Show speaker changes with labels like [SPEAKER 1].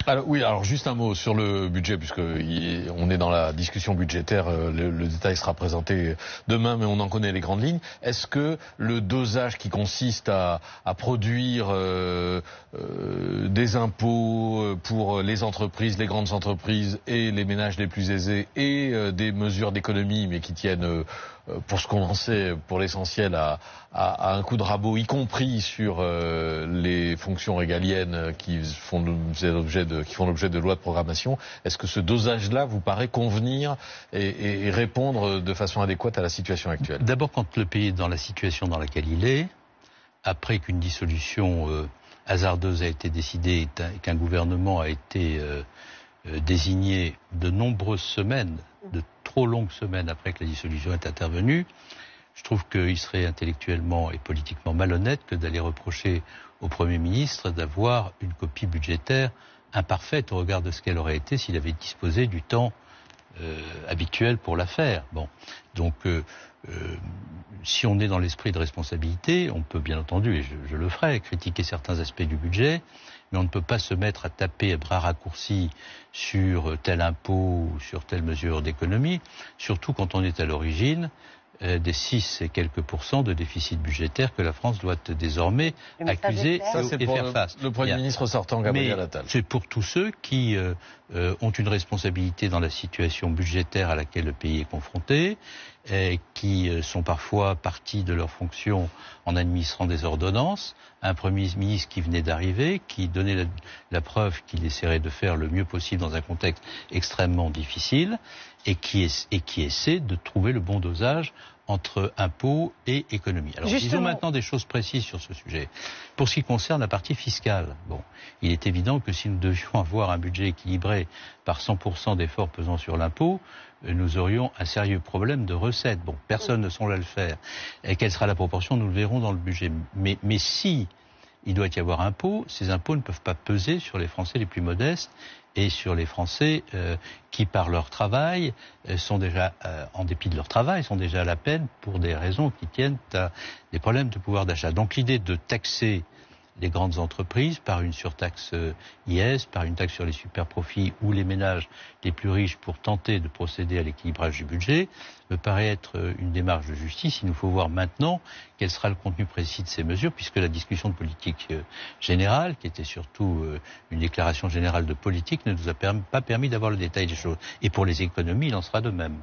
[SPEAKER 1] Alors juste un mot sur le budget, puisque on est dans la discussion budgétaire, le détail sera présenté demain, mais on en connaît les grandes lignes. Est-ce que le dosage qui consiste à produire des impôts pour les entreprises, les grandes entreprises et les ménages les plus aisés, et des mesures d'économie, mais qui tiennent, pour ce qu'on en sait, pour l'essentiel, à un coup de rabot, y compris sur les fonctions régaliennes qui font l'objet de lois de programmation, est-ce que ce dosage-là vous paraît convenir et répondre de façon adéquate à la situation actuelle?
[SPEAKER 2] D'abord, quand le pays est dans la situation dans laquelle il est, après qu'une dissolution hasardeuse a été décidée et qu'un gouvernement a été désigné de nombreuses semaines, de trop longues semaines après que la dissolution est intervenue, je trouve qu'il serait intellectuellement et politiquement malhonnête que d'aller reprocher au Premier ministre d'avoir une copie budgétaire imparfaite au regard de ce qu'elle aurait été s'il avait disposé du temps habituel pour la faire. Bon, donc si on est dans l'esprit de responsabilité, on peut bien entendu, et je le ferai, critiquer certains aspects du budget, mais on ne peut pas se mettre à taper à bras raccourcis sur tel impôt ou sur telle mesure d'économie, surtout quand on est à l'origine des 6 et quelques % de déficit budgétaire que la France doit désormais accuser et faire face.
[SPEAKER 1] Le Premier ministre sortant, Gabriel Attal.
[SPEAKER 2] C'est pour tous ceux qui ont une responsabilité dans la situation budgétaire à laquelle le pays est confronté, qui sont parfois partis de leurs fonctions en administrant des ordonnances, un Premier ministre qui venait d'arriver, qui donnait la preuve qu'il essaierait de faire le mieux possible dans un contexte extrêmement difficile, et qui essaie de trouver le bon dosage entre impôts et économie. Alors, disons maintenant des choses précises sur ce sujet. Pour ce qui concerne la partie fiscale, bon, il est évident que si nous devions avoir un budget équilibré par 100% d'efforts pesant sur l'impôt, nous aurions un sérieux problème de recettes. Bon, personne ne semble le faire. Et quelle sera la proportion, nous le verrons dans le budget. Mais si il doit y avoir impôt, ces impôts ne peuvent pas peser sur les Français les plus modestes et sur les Français qui, par leur travail, sont déjà, en dépit de leur travail, sont déjà à la peine pour des raisons qui tiennent à des problèmes de pouvoir d'achat. Donc l'idée de taxer les grandes entreprises par une surtaxe IS, par une taxe sur les superprofits ou les ménages les plus riches pour tenter de procéder à l'équilibrage du budget me paraît être une démarche de justice. Il nous faut voir maintenant quel sera le contenu précis de ces mesures, puisque la discussion de politique générale, qui était surtout une déclaration générale de politique, ne nous a pas permis d'avoir le détail des choses. Et pour les économies, il en sera de même.